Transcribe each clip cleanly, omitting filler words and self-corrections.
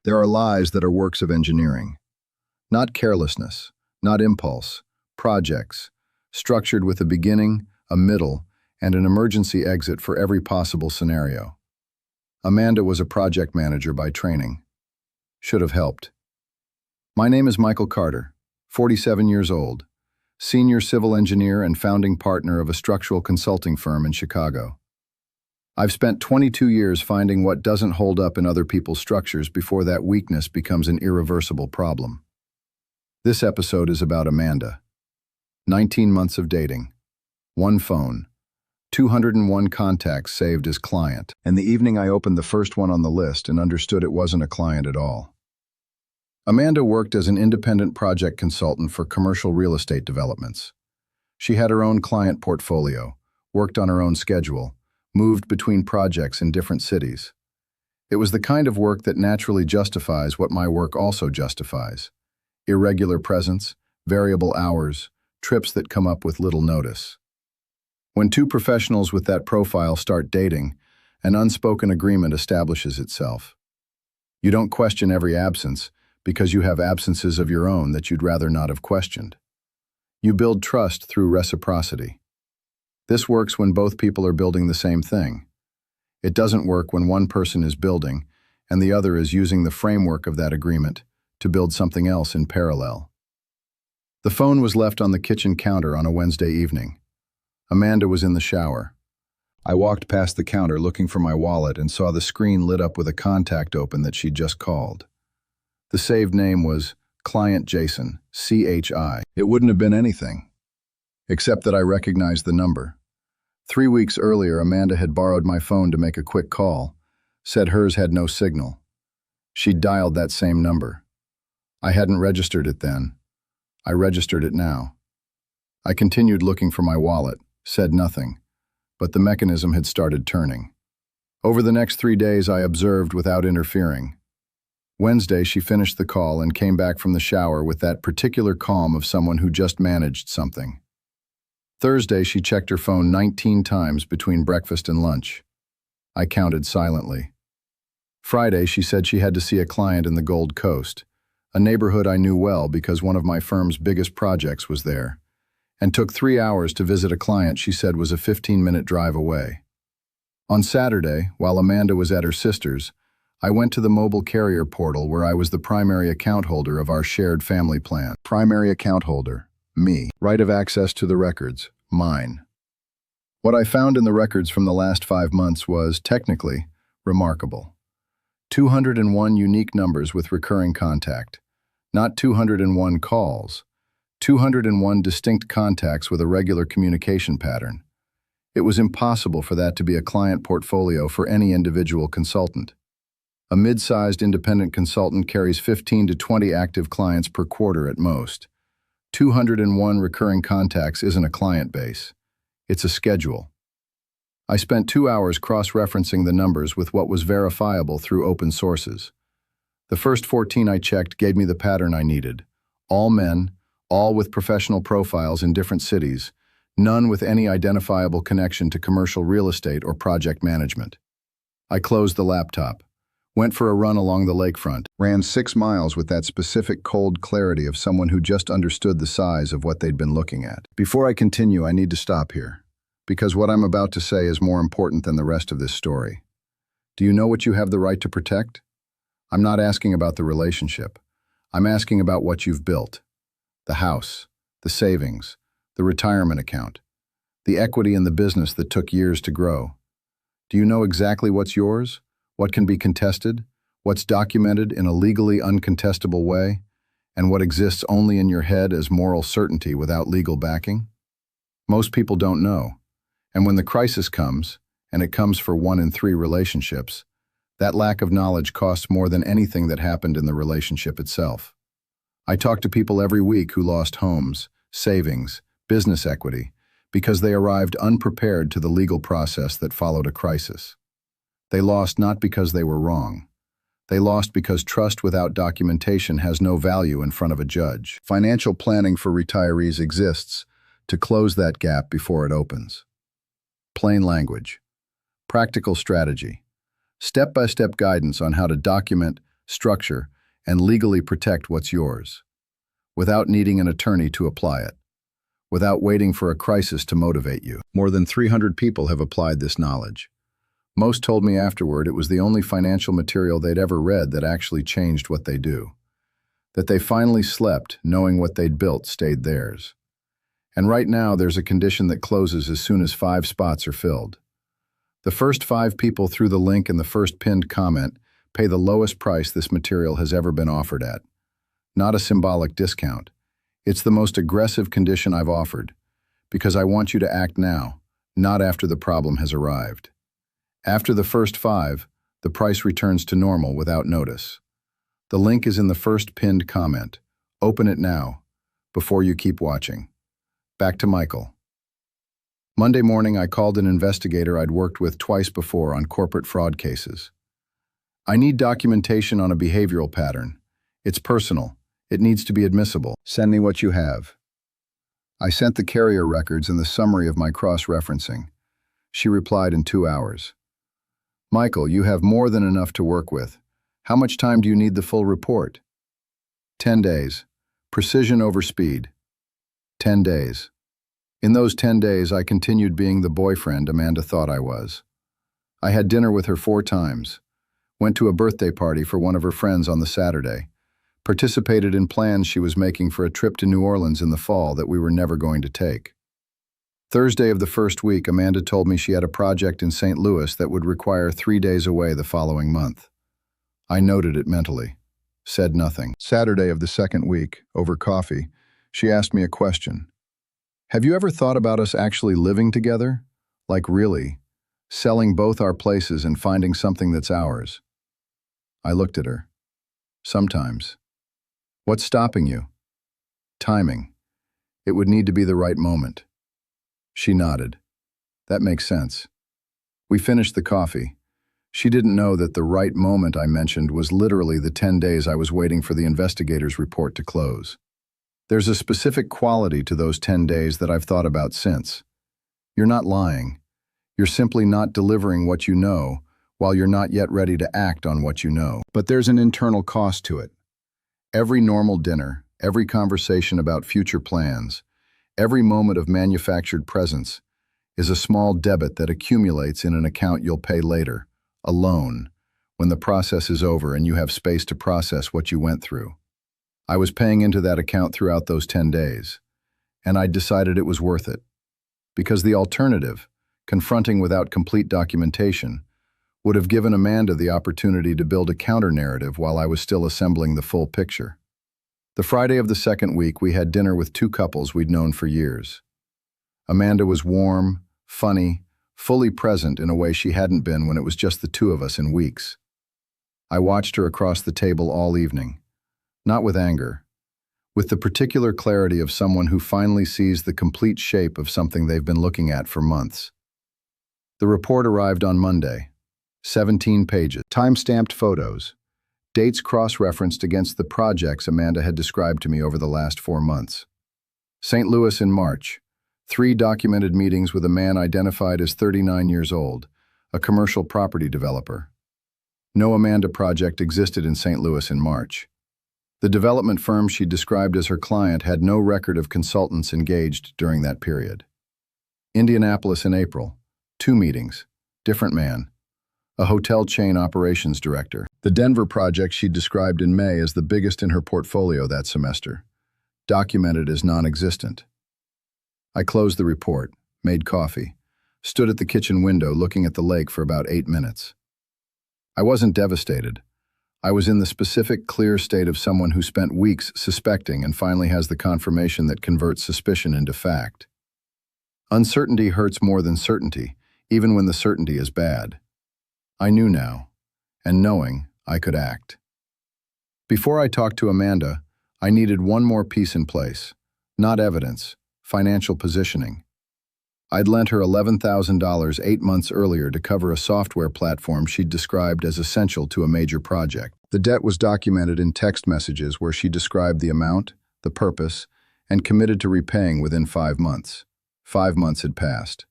There are lies that are works of engineering. Not carelessness, not impulse, projects, structured with a beginning, a middle, and an emergency exit for every possible scenario. Amanda was a project manager by training. Should have helped. My name is Michael Carter, 47 years old, senior civil engineer and founding partner of a structural consulting firm in Chicago. I've spent 22 years finding what doesn't hold up in other people's structures before that weakness becomes an irreversible problem. This episode is about Amanda. 19 months of dating, one phone, 201 contacts saved as client, and the evening I opened the first one on the list and understood it wasn't a client at all. Amanda worked as an independent project consultant for commercial real estate developments. She had her own client portfolio, worked on her own schedule, moved between projects in different cities. It was the kind of work that naturally justifies what my work also justifies: irregular presence, variable hours, trips that come up with little notice. When two professionals with that profile start dating, an unspoken agreement establishes itself. You don't question every absence because you have absences of your own that you'd rather not have questioned. You build trust through reciprocity. This works when both people are building the same thing. It doesn't work when one person is building and the other is using the framework of that agreement to build something else in parallel. The phone was left on the kitchen counter on a Wednesday evening. Amanda was in the shower. I walked past the counter looking for my wallet and saw the screen lit up with a contact open that she'd just called. The saved name was Client Jason, CHI. It wouldn't have been anything, except that I recognized the number. 3 weeks earlier, Amanda had borrowed my phone to make a quick call, said hers had no signal. She'd dialed that same number. I hadn't registered it then. I registered it now. I continued looking for my wallet, said nothing, but the mechanism had started turning. Over the next 3 days, I observed without interfering. Wednesday, she finished the call and came back from the shower with that particular calm of someone who just managed something. Thursday, she checked her phone 19 times between breakfast and lunch. I counted silently. Friday, she said she had to see a client in the Gold Coast, a neighborhood I knew well because one of my firm's biggest projects was there, and took 3 hours to visit a client she said was a 15-minute drive away. On Saturday, while Amanda was at her sister's, I went to the mobile carrier portal where I was the primary account holder of our shared family plan. Primary account holder, me. Right of access to the records, mine. What I found in the records from the last 5 months was, technically, remarkable. 201 unique numbers with recurring contact. Not 201 calls. 201 distinct contacts with a regular communication pattern. It was impossible for that to be a client portfolio for any individual consultant. A mid-sized independent consultant carries 15 to 20 active clients per quarter at most. 201 recurring contacts isn't a client base. It's a schedule. I spent 2 hours cross-referencing the numbers with what was verifiable through open sources. The first 14 I checked gave me the pattern I needed. All men, all with professional profiles in different cities, none with any identifiable connection to commercial real estate or project management. I closed the laptop, went for a run along the lakefront, ran 6 miles with that specific cold clarity of someone who just understood the size of what they'd been looking at. Before I continue, I need to stop here, because what I'm about to say is more important than the rest of this story. Do you know what you have the right to protect? I'm not asking about the relationship. I'm asking about what you've built. The house, the savings, the retirement account, the equity in the business that took years to grow. Do you know exactly what's yours? What can be contested? What's documented in a legally uncontestable way? And what exists only in your head as moral certainty without legal backing? Most people don't know. And when the crisis comes, and it comes for 1 in 3 relationships, that lack of knowledge costs more than anything that happened in the relationship itself. I talk to people every week who lost homes, savings, business equity, because they arrived unprepared to the legal process that followed a crisis. They lost not because they were wrong. They lost because trust without documentation has no value in front of a judge. Financial planning for retirees exists to close that gap before it opens. Plain language. Practical strategy. Step-by-step guidance on how to document, structure, and legally protect what's yours, without needing an attorney to apply it, without waiting for a crisis to motivate you. More than 300 people have applied this knowledge. Most told me afterward it was the only financial material they'd ever read that actually changed what they do. That they finally slept knowing what they'd built stayed theirs. And right now there's a condition that closes as soon as 5 spots are filled. The first 5 people through the link in the first pinned comment pay the lowest price this material has ever been offered at. Not a symbolic discount. It's the most aggressive condition I've offered, because I want you to act now, not after the problem has arrived. After the first 5, the price returns to normal without notice. The link is in the first pinned comment. Open it now, before you keep watching. Back to Michael. Monday morning, I called an investigator I'd worked with twice before on corporate fraud cases. I need documentation on a behavioral pattern. It's personal. It needs to be admissible. Send me what you have. I sent the carrier records and the summary of my cross-referencing. She replied in 2 hours. Michael, you have more than enough to work with. How much time do you need the full report? 10 days. Precision over speed. 10 days. In those 10 days, I continued being the boyfriend Amanda thought I was. I had dinner with her 4 times, went to a birthday party for one of her friends on the Saturday, participated in plans she was making for a trip to New Orleans in the fall that we were never going to take. Thursday of the first week, Amanda told me she had a project in St. Louis that would require 3 days away the following month. I noted it mentally, said nothing. Saturday of the second week, over coffee, she asked me a question. Have you ever thought about us actually living together? Like really, selling both our places and finding something that's ours? I looked at her. Sometimes. What's stopping you? Timing. It would need to be the right moment. She nodded. That makes sense. We finished the coffee. She didn't know that the right moment I mentioned was literally the 10 days I was waiting for the investigator's report to close. There's a specific quality to those 10 days that I've thought about since. You're not lying. You're simply not delivering what you know, while you're not yet ready to act on what you know. But there's an internal cost to it. Every normal dinner, every conversation about future plans, every moment of manufactured presence is a small debit that accumulates in an account you'll pay later, a loan, when the process is over and you have space to process what you went through. I was paying into that account throughout those 10 days, and I decided it was worth it. Because the alternative, confronting without complete documentation, would have given Amanda the opportunity to build a counter-narrative while I was still assembling the full picture. The Friday of the second week, we had dinner with 2 couples we'd known for years. Amanda was warm, funny, fully present in a way she hadn't been when it was just the 2 of us in weeks. I watched her across the table all evening, not with anger, with the particular clarity of someone who finally sees the complete shape of something they've been looking at for months. The report arrived on Monday. 17 pages, time-stamped photos, dates cross-referenced against the projects Amanda had described to me over the last 4 months. St. Louis in March, 3 documented meetings with a man identified as 39 years old, a commercial property developer. No Amanda project existed in St. Louis in March. The development firm she described as her client had no record of consultants engaged during that period. Indianapolis in April, 2 meetings, different man. A hotel chain operations director. The Denver project she described in May as the biggest in her portfolio that semester, documented as non-existent. I closed the report, made coffee, stood at the kitchen window looking at the lake for about 8 minutes. I wasn't devastated. I was in the specific, clear state of someone who spent weeks suspecting and finally has the confirmation that converts suspicion into fact. Uncertainty hurts more than certainty, even when the certainty is bad. I knew now, and knowing, I could act. Before I talked to Amanda, I needed one more piece in place, not evidence, financial positioning. I'd lent her $11,000 8 months earlier to cover a software platform she'd described as essential to a major project. The debt was documented in text messages where she described the amount, the purpose, and committed to repaying within 5 months. 5 months had passed.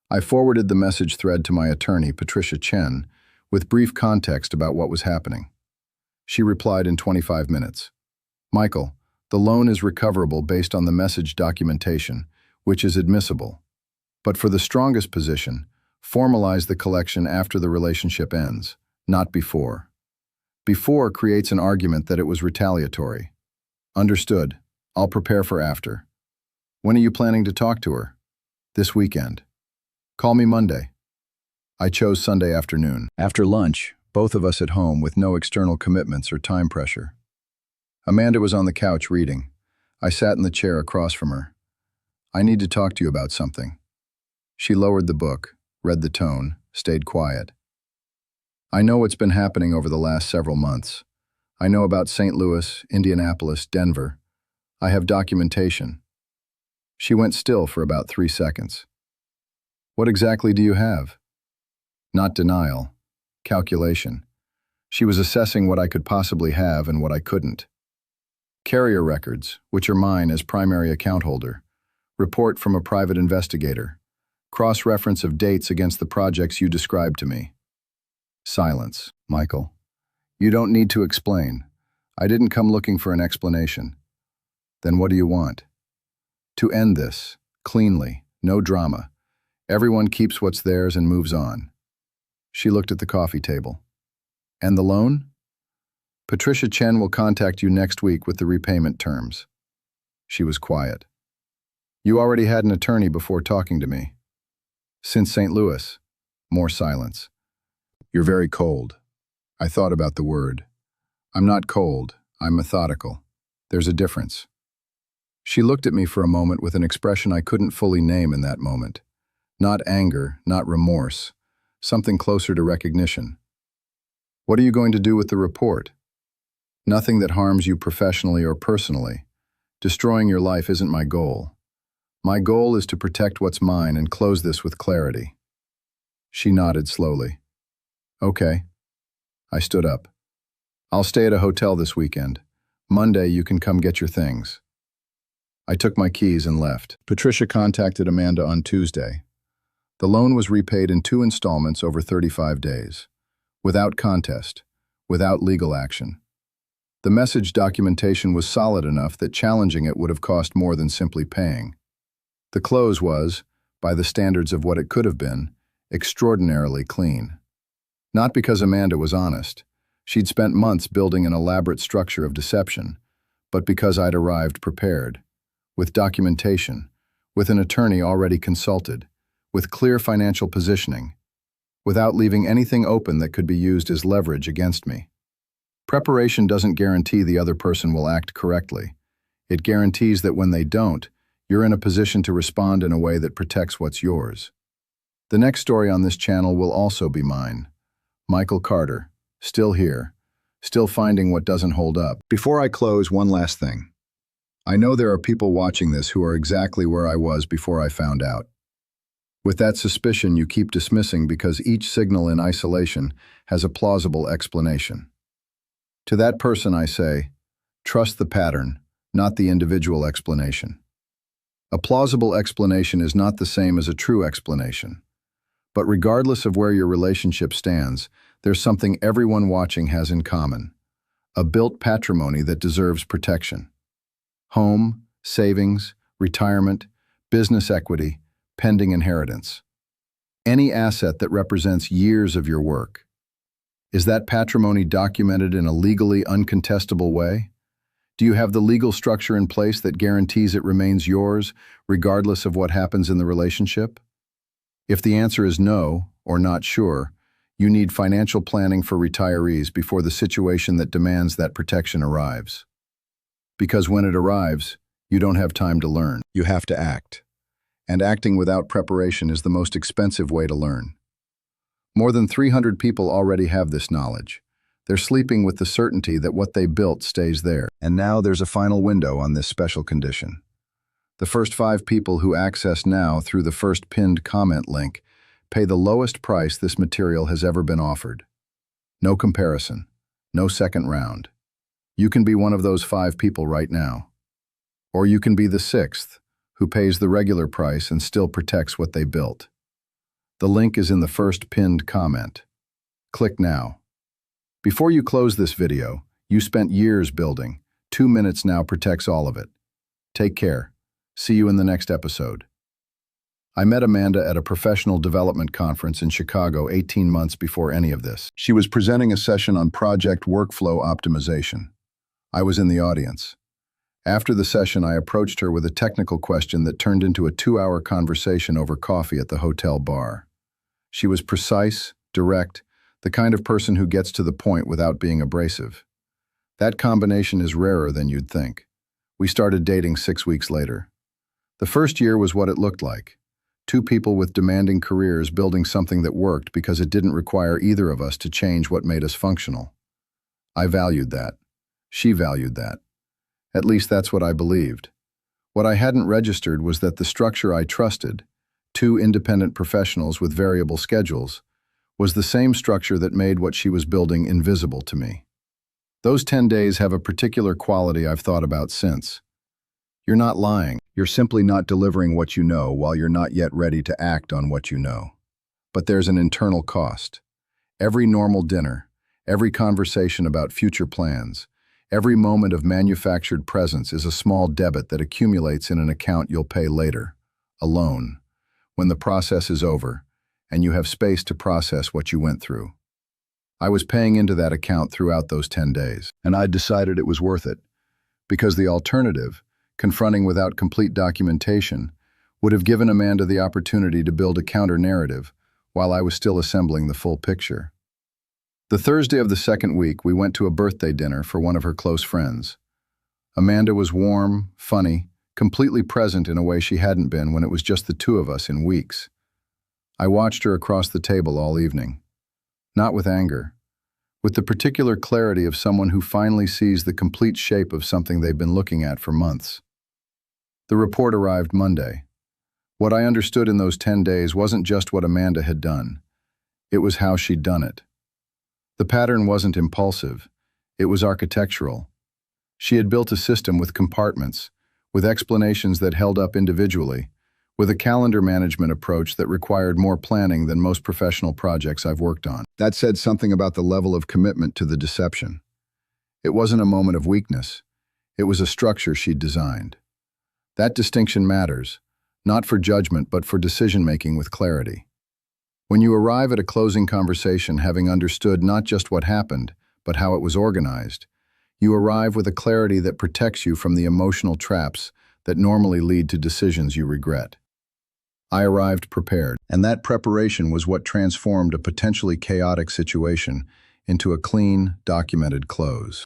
I forwarded the message thread to my attorney, Patricia Chen, with brief context about what was happening. She replied in 25 minutes. Michael, the loan is recoverable based on the message documentation, which is admissible. But for the strongest position, formalize the collection after the relationship ends, not before. Before creates an argument that it was retaliatory. Understood. I'll prepare for after. When are you planning to talk to her? This weekend. Call me Monday. I chose Sunday afternoon. After lunch, both of us at home with no external commitments or time pressure. Amanda was on the couch reading. I sat in the chair across from her. I need to talk to you about something. She lowered the book, read the tone, stayed quiet. I know what's been happening over the last several months. I know about St. Louis, Indianapolis, Denver. I have documentation. She went still for about 3 seconds. What exactly do you have? Not denial, calculation. She was assessing what I could possibly have and what I couldn't. Carrier records, which are mine as primary account holder. Report from a private investigator. Cross-reference of dates against the projects you described to me. Silence. Michael, you don't need to explain. I didn't come looking for an explanation. Then what do you want? To end this, cleanly, no drama. Everyone keeps what's theirs and moves on. She looked at the coffee table. And the loan? Patricia Chen will contact you next week with the repayment terms. She was quiet. You already had an attorney before talking to me. Since St. Louis. More silence. You're very cold. I thought about the word. I'm not cold, I'm methodical. There's a difference. She looked at me for a moment with an expression I couldn't fully name in that moment. Not anger, not remorse. Something closer to recognition. What are you going to do with the report? Nothing that harms you professionally or personally. Destroying your life isn't my goal. My goal is to protect what's mine and close this with clarity. She nodded slowly. Okay. I stood up. I'll stay at a hotel this weekend. Monday you can come get your things. I took my keys and left. Patricia contacted Amanda on Tuesday. The loan was repaid in 2 installments over 35 days. Without contest. Without legal action. The message documentation was solid enough that challenging it would have cost more than simply paying. The close was, by the standards of what it could have been, extraordinarily clean. Not because Amanda was honest. She'd spent months building an elaborate structure of deception, but because I'd arrived prepared. With documentation, with an attorney already consulted, with clear financial positioning, without leaving anything open that could be used as leverage against me. Preparation doesn't guarantee the other person will act correctly. It guarantees that when they don't, you're in a position to respond in a way that protects what's yours. The next story on this channel will also be mine. Michael Carter, still here, still finding what doesn't hold up. Before I close, one last thing. I know there are people watching this who are exactly where I was before I found out. With that suspicion you keep dismissing because each signal in isolation has a plausible explanation. To that person I say, trust the pattern, not the individual explanation. A plausible explanation is not the same as a true explanation. But regardless of where your relationship stands, there's something everyone watching has in common. A built patrimony that deserves protection. Home, savings, retirement, business equity, pending inheritance. Any asset that represents years of your work. Is that patrimony documented in a legally uncontestable way? Do you have the legal structure in place that guarantees it remains yours, regardless of what happens in the relationship? If the answer is no, or not sure, you need financial planning for retirees before the situation that demands that protection arrives. Because when it arrives, you don't have time to learn. You have to act. And acting without preparation is the most expensive way to learn. More than 300 people already have this knowledge. They're sleeping with the certainty that what they built stays there. And now there's a final window on this special condition. The first 5 people who access now through the first pinned comment link pay the lowest price this material has ever been offered. No comparison, no second round. You can be one of those 5 people right now. Or you can be the 6th, who pays the regular price and still protects what they built. The link is in the first pinned comment. Click now. Before you close this video, You spent years building. 2 minutes now protects all of it. Take care. See you in the next episode. I met Amanda at a professional development conference in Chicago 18 months before any of this. She was presenting a session on project workflow optimization. I was in the audience. After the session, I approached her with a technical question that turned into a 2-hour conversation over coffee at the hotel bar. She was precise, direct, the kind of person who gets to the point without being abrasive. That combination is rarer than you'd think. We started dating 6 weeks later. The first year was what it looked like. 2 people with demanding careers building something that worked because it didn't require either of us to change what made us functional. I valued that. She valued that. At least that's what I believed. What I hadn't registered was that the structure I trusted, 2 independent professionals with variable schedules, was the same structure that made what she was building invisible to me. Those 10 days have a particular quality I've thought about since. You're not lying. You're simply not delivering what you know while you're not yet ready to act on what you know. But there's an internal cost. Every normal dinner, every conversation about future plans, every moment of manufactured presence is a small debit that accumulates in an account you'll pay later, alone, when the process is over, and you have space to process what you went through. I was paying into that account throughout those 10 days, and I'd decided it was worth it, because the alternative, confronting without complete documentation, would have given Amanda the opportunity to build a counter-narrative while I was still assembling the full picture. The Thursday of the second week, we went to a birthday dinner for one of her close friends. Amanda was warm, funny, completely present in a way she hadn't been when it was just the 2 of us in weeks. I watched her across the table all evening. Not with anger, with the particular clarity of someone who finally sees the complete shape of something they've been looking at for months. The report arrived Monday. What I understood in those 10 days wasn't just what Amanda had done. It was how she'd done it. The pattern wasn't impulsive. It was architectural. She had built a system with compartments, with explanations that held up individually, with a calendar management approach that required more planning than most professional projects I've worked on. That said something about the level of commitment to the deception. It wasn't a moment of weakness. It was a structure she'd designed. That distinction matters, not for judgment but for decision-making with clarity. When you arrive at a closing conversation having understood not just what happened, but how it was organized, you arrive with a clarity that protects you from the emotional traps that normally lead to decisions you regret. I arrived prepared, and that preparation was what transformed a potentially chaotic situation into a clean, documented close.